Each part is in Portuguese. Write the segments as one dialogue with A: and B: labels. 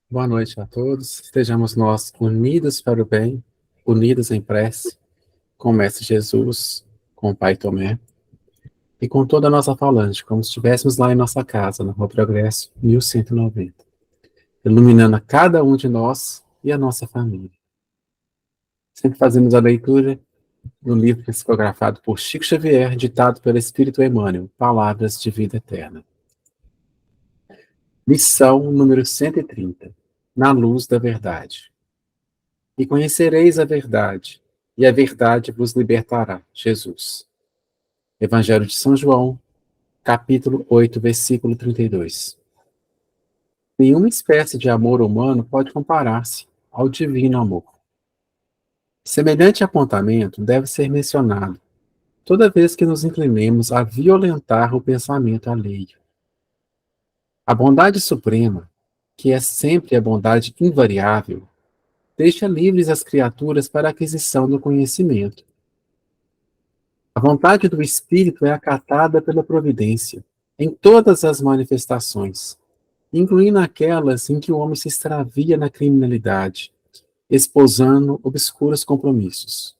A: Boa noite a todos. Estejamos nós unidos para o bem, unidos em prece, com o Mestre Jesus, com o Pai Tomé e com toda a nossa falange, como se estivéssemos lá em nossa casa, na Rua Progresso 1190, iluminando a cada um de nós e a nossa família. Sempre fazemos a leitura do livro psicografado por Chico Xavier, ditado pelo Espírito Emmanuel, Palavras de Vida Eterna. Lição número 130. Na luz da verdade. E conhecereis a verdade, e a verdade vos libertará. Jesus. Evangelho de São João, capítulo 8, versículo 32. Nenhuma espécie de amor humano pode comparar-se ao divino amor. Semelhante apontamento deve ser mencionado toda vez que nos inclinemos a violentar o pensamento alheio. A bondade suprema, que é sempre a bondade invariável, deixa livres as criaturas para a aquisição do conhecimento. A vontade do Espírito é acatada pela providência, em todas as manifestações, incluindo aquelas em que o homem se extravia na criminalidade, esposando obscuros compromissos.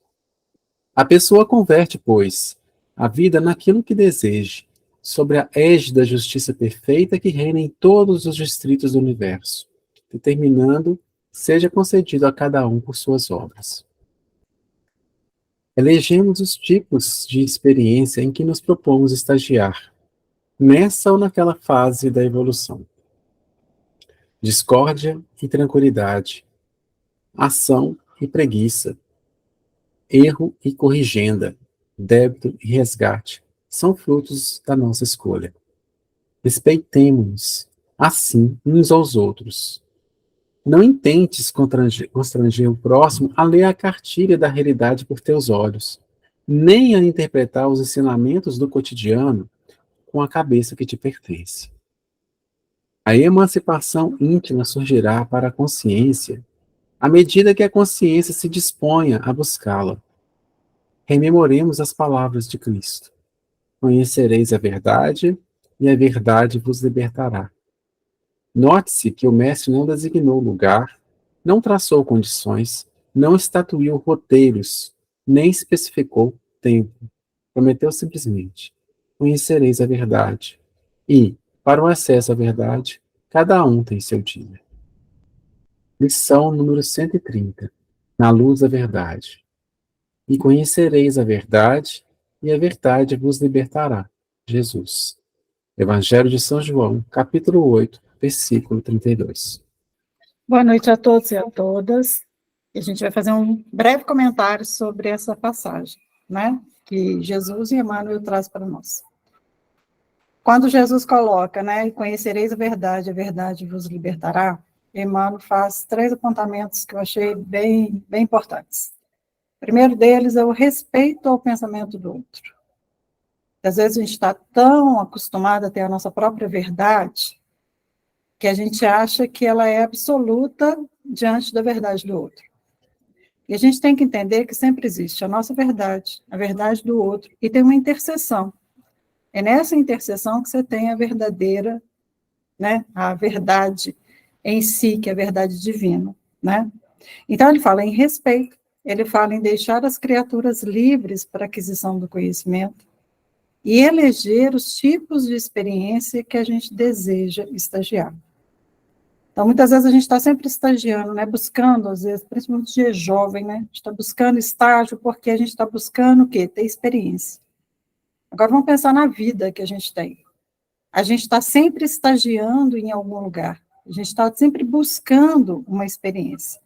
A: A pessoa converte, pois, a vida naquilo que deseje, sobre a égide da justiça perfeita que reina em todos os distritos do universo, determinando seja concedido a cada um por suas obras. Elegemos os tipos de experiência em que nos propomos estagiar, nessa ou naquela fase da evolução. Discórdia e tranquilidade, ação e preguiça, erro e corrigenda, débito e resgate, são frutos da nossa escolha. Respeitemo-nos, assim, uns aos outros. Não intentes constranger o próximo a ler a cartilha da realidade por teus olhos, nem a interpretar os ensinamentos do cotidiano com a cabeça que te pertence. A emancipação íntima surgirá para a consciência à medida que a consciência se disponha a buscá-la. Rememoremos as palavras de Cristo. Conhecereis a verdade, e a verdade vos libertará. Note-se que o Mestre não designou lugar, não traçou condições, não estatuiu roteiros, nem especificou tempo. Prometeu simplesmente: conhecereis a verdade. E, para o acesso à verdade, cada um tem seu dia. Lição número 130. Na luz da verdade. E conhecereis a verdade, e a verdade vos libertará. Jesus. Evangelho de São João, capítulo 8, versículo 32.
B: Boa noite a todos e a todas. A gente vai fazer um breve comentário sobre essa passagem, né, que Jesus e Emmanuel traz para nós. Quando Jesus coloca, né, conhecereis a verdade vos libertará, Emmanuel faz 3 apontamentos que eu achei bem importantes. O primeiro deles é o respeito ao pensamento do outro. Às vezes a gente está tão acostumado a ter a nossa própria verdade, que a gente acha que ela é absoluta diante da verdade do outro. E a gente tem que entender que sempre existe a nossa verdade, a verdade do outro, e tem uma interseção. É nessa interseção que você tem a verdadeira, né, a verdade em si, que é a verdade divina, né? Então ele fala em respeito, ele fala em deixar as criaturas livres para a aquisição do conhecimento e eleger os tipos de experiência que a gente deseja estagiar. Então, muitas vezes a gente está sempre estagiando, né, buscando, às vezes, principalmente de jovem, né, a gente está buscando estágio porque a gente está buscando o quê? Ter experiência. Agora, vamos pensar na vida que a gente tem. A gente está sempre estagiando em algum lugar, a gente está sempre buscando uma experiência.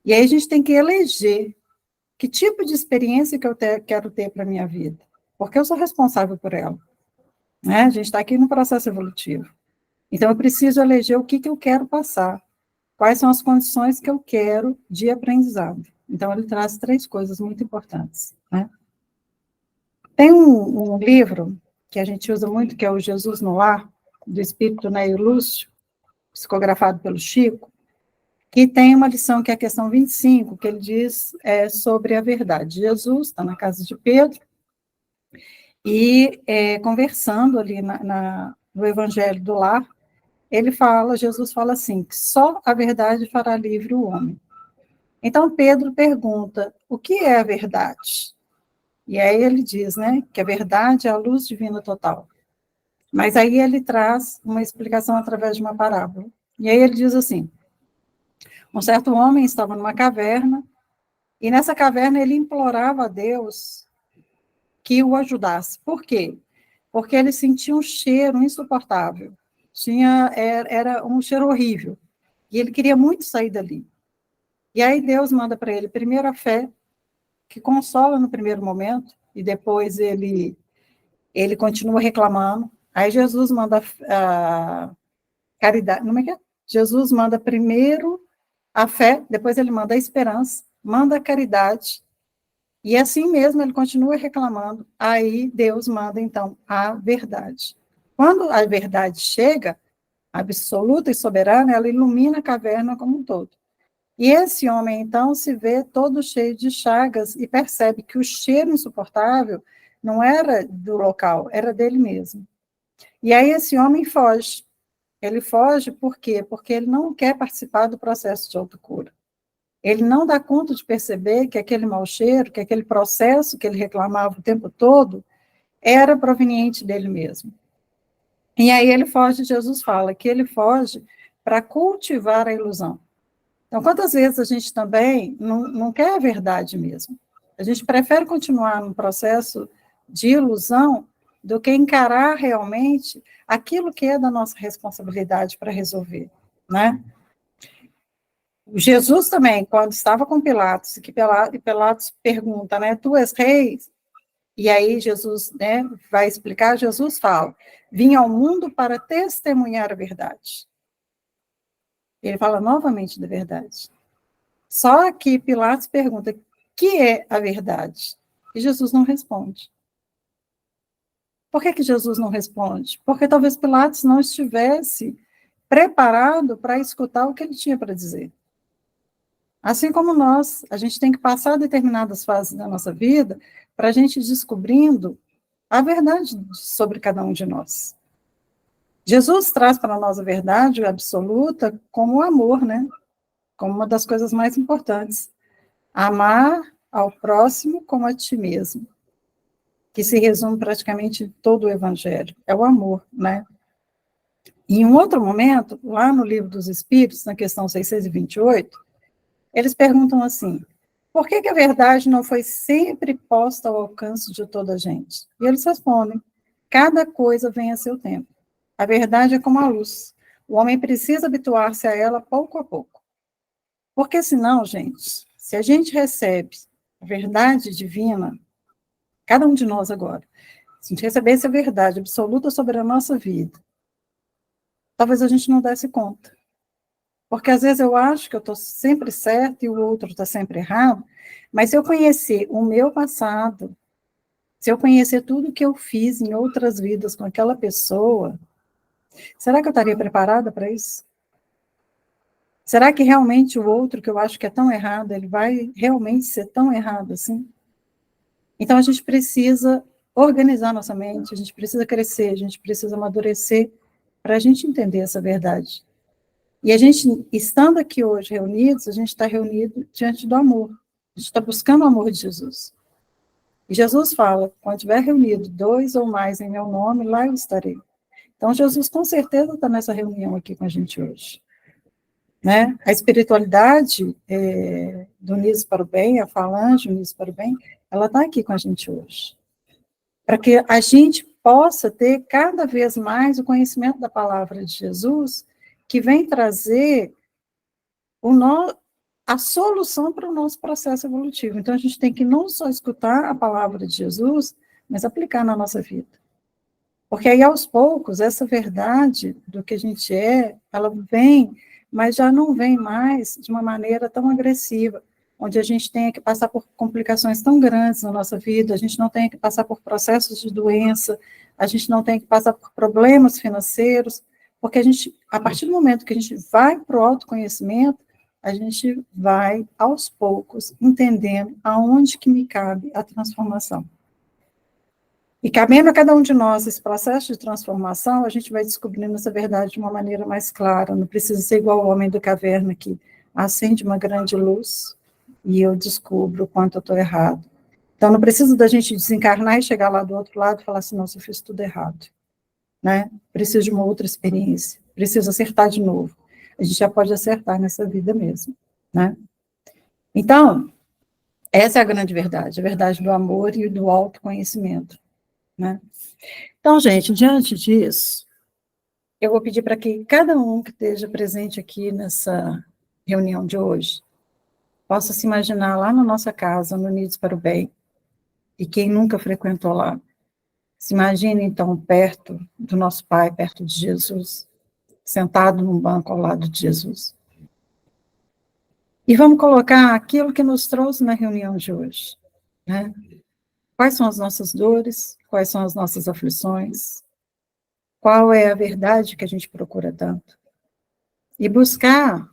B: E aí a gente tem que eleger que tipo de experiência que eu quero ter para a minha vida, porque eu sou responsável por ela. Né? A gente está aqui no processo evolutivo. Então, eu preciso eleger o que eu quero passar, quais são as condições que eu quero de aprendizado. Então, ele traz 3 coisas muito importantes. Né? Tem um livro que a gente usa muito, que é o Jesus no Lar, do Espírito Neio Lúcio, psicografado pelo Chico, que tem uma lição que é a questão 25, que ele diz sobre a verdade. Jesus está na casa de Pedro e conversando ali no Evangelho do Lar, Jesus fala assim, que só a verdade fará livre o homem. Então, Pedro pergunta, o que é a verdade? E aí ele diz, né, que a verdade é a luz divina total. Mas aí ele traz uma explicação através de uma parábola. E aí ele diz assim, um certo homem estava numa caverna, e nessa caverna ele implorava a Deus que o ajudasse. Por quê? Porque ele sentia um cheiro insuportável. Era um cheiro horrível. E ele queria muito sair dali. E aí Deus manda para ele primeiro a fé, que consola no primeiro momento, e depois ele continua reclamando. Aí Jesus manda a caridade, como é que é? Jesus manda primeiro a fé, depois ele manda a esperança, manda a caridade, e assim mesmo ele continua reclamando, aí Deus manda então a verdade. Quando a verdade chega, absoluta e soberana, ela ilumina a caverna como um todo. E esse homem, então, se vê todo cheio de chagas e percebe que o cheiro insuportável não era do local, era dele mesmo. E aí esse homem foge. Ele foge por quê? Porque ele não quer participar do processo de autocura. Ele não dá conta de perceber que aquele mau cheiro, que aquele processo que ele reclamava o tempo todo, era proveniente dele mesmo. E aí ele foge, Jesus fala que ele foge para cultivar a ilusão. Então, quantas vezes a gente também não quer a verdade mesmo? A gente prefere continuar num processo de ilusão do que encarar realmente aquilo que é da nossa responsabilidade para resolver, né? Jesus também, quando estava com Pilatos, e Pilatos pergunta, né, tu és rei? E aí Jesus, né, vai explicar, Jesus fala, vim ao mundo para testemunhar a verdade. Ele fala novamente da verdade. Só que Pilatos pergunta, o que é a verdade? E Jesus não responde. Por que Jesus não responde? Porque talvez Pilatos não estivesse preparado para escutar o que ele tinha para dizer. Assim como nós, a gente tem que passar determinadas fases da nossa vida para a gente ir descobrindo a verdade sobre cada um de nós. Jesus traz para nós a verdade absoluta como o amor, né? Como uma das coisas mais importantes. Amar ao próximo como a ti mesmo, que se resume praticamente em todo o Evangelho. É o amor, né? Em um outro momento, lá no Livro dos Espíritos, na questão 628, eles perguntam assim, por que a verdade não foi sempre posta ao alcance de toda a gente? E eles respondem, cada coisa vem a seu tempo. A verdade é como a luz. O homem precisa habituar-se a ela pouco a pouco. Porque senão, gente, se a gente recebe a verdade divina, cada um de nós agora, se a gente recebesse a verdade absoluta sobre a nossa vida, talvez a gente não desse conta. Porque às vezes eu acho que eu estou sempre certo e o outro está sempre errado, mas se eu conhecer o meu passado, se eu conhecer tudo que eu fiz em outras vidas com aquela pessoa, será que eu estaria preparada para isso? Será que realmente o outro que eu acho que é tão errado, ele vai realmente ser tão errado assim? Então a gente precisa organizar nossa mente, a gente precisa crescer, a gente precisa amadurecer para a gente entender essa verdade. E a gente, estando aqui hoje reunidos, a gente está reunido diante do amor. A gente está buscando o amor de Jesus. E Jesus fala, quando estiver reunido 2 ou mais em meu nome, lá eu estarei. Então, Jesus com certeza está nessa reunião aqui com a gente hoje. Né? A espiritualidade do Unidos para o Bem, a Falange Unidos para o Bem, ela está aqui com a gente hoje. Para que a gente possa ter cada vez mais o conhecimento da palavra de Jesus, que vem trazer a solução para o nosso processo evolutivo. Então, a gente tem que não só escutar a palavra de Jesus, mas aplicar na nossa vida. Porque aí, aos poucos, essa verdade do que a gente ela vem, mas já não vem mais de uma maneira tão agressiva, onde a gente tenha que passar por complicações tão grandes na nossa vida, a gente não tenha que passar por processos de doença, a gente não tem que passar por problemas financeiros, porque a gente, a partir do momento que a gente vai para o autoconhecimento, a gente vai, aos poucos, entendendo aonde que me cabe a transformação. E cabendo a cada um de nós esse processo de transformação, a gente vai descobrindo essa verdade de uma maneira mais clara. Não precisa ser igual ao homem da caverna que acende uma grande luz e eu descubro o quanto eu estou errado. Então, não precisa da gente desencarnar e chegar lá do outro lado e falar assim, nossa, eu fiz tudo errado. Né? Preciso de uma outra experiência. Preciso acertar de novo. A gente já pode acertar nessa vida mesmo. Né? Então, essa é a grande verdade. A verdade do amor e do autoconhecimento. Né? Então, gente, diante disso, eu vou pedir para que cada um que esteja presente aqui nessa reunião de hoje possa se imaginar lá na nossa casa, no Unidos para o Bem, e quem nunca frequentou lá, se imagine, então, perto do nosso Pai, perto de Jesus, sentado num banco ao lado de Jesus. E vamos colocar aquilo que nos trouxe na reunião de hoje, né? Quais são as nossas dores? Quais são as nossas aflições? Qual é a verdade que a gente procura tanto? E buscar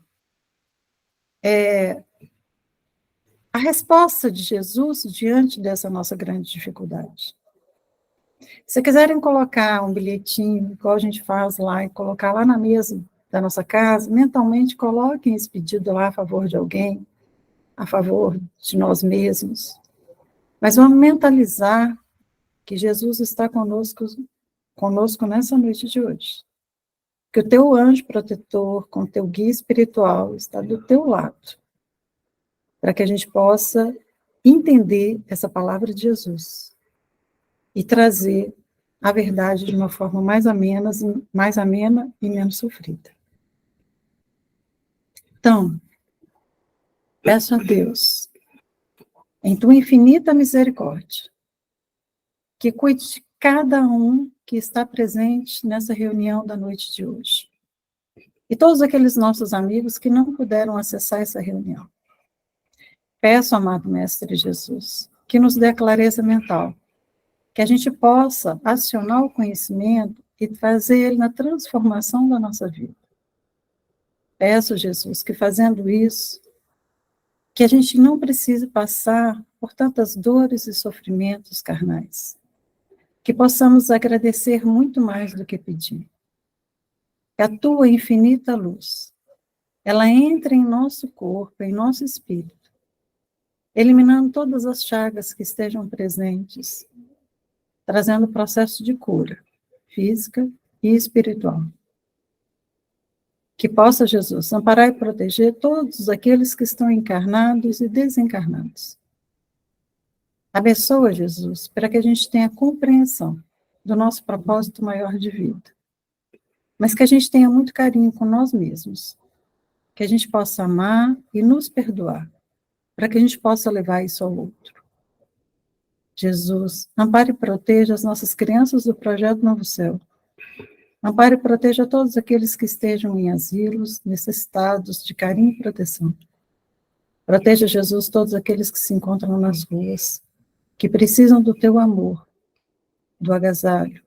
B: a resposta de Jesus diante dessa nossa grande dificuldade. Se quiserem colocar um bilhetinho, igual a gente faz lá, e colocar lá na mesa da nossa casa, mentalmente coloquem esse pedido lá a favor de alguém, a favor de nós mesmos. Mas vamos mentalizar que Jesus está conosco nessa noite de hoje. Que o teu anjo protetor, com o teu guia espiritual, está do teu lado. Para que a gente possa entender essa palavra de Jesus e trazer a verdade de uma forma mais amena e menos sofrida. Então, peço a Deus, em tua infinita misericórdia, que cuide de cada um que está presente nessa reunião da noite de hoje. E todos aqueles nossos amigos que não puderam acessar essa reunião. Peço, amado Mestre Jesus, que nos dê a clareza mental, que a gente possa acionar o conhecimento e trazer ele na transformação da nossa vida. Peço, Jesus, que fazendo isso, que a gente não precise passar por tantas dores e sofrimentos carnais, que possamos agradecer muito mais do que pedir. Que a tua infinita luz, ela entre em nosso corpo, em nosso espírito, eliminando todas as chagas que estejam presentes, trazendo o processo de cura, física e espiritual. Que possa, Jesus, amparar e proteger todos aqueles que estão encarnados e desencarnados. Abençoa, Jesus, para que a gente tenha compreensão do nosso propósito maior de vida. Mas que a gente tenha muito carinho com nós mesmos. Que a gente possa amar e nos perdoar, para que a gente possa levar isso ao outro. Jesus, ampare e proteja as nossas crianças do Projeto Novo Céu. Ampare e proteja todos aqueles que estejam em asilos, necessitados de carinho e proteção. Proteja, Jesus, todos aqueles que se encontram nas ruas, que precisam do teu amor, do agasalho,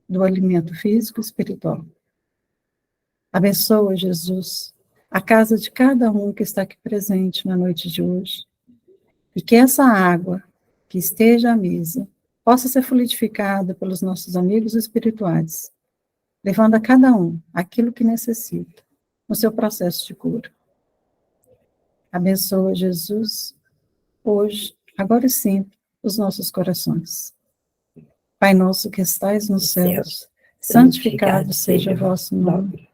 B: do alimento físico e espiritual. Abençoa, Jesus, a casa de cada um que está aqui presente na noite de hoje, e que essa água que esteja à mesa possa ser fluidificada pelos nossos amigos espirituais, levando a cada um aquilo que necessita no seu processo de cura. Abençoa, Jesus, hoje, agora e sempre, os nossos corações. Pai nosso que estais nos céus, santificado seja o vosso nome.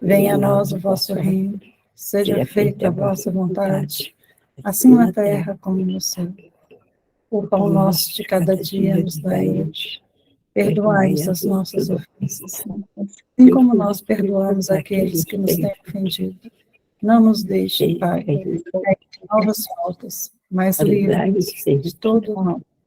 B: Venha a nós o vosso reino, seja feita a vossa vontade, assim na terra como no céu. O pão nosso de cada dia nos dai hoje. Perdoai-nos as nossas ofensas, assim como nós perdoamos aqueles que nos têm ofendido. Não nos deixe, Pai, novas faltas, mas livre-nos de todo mal.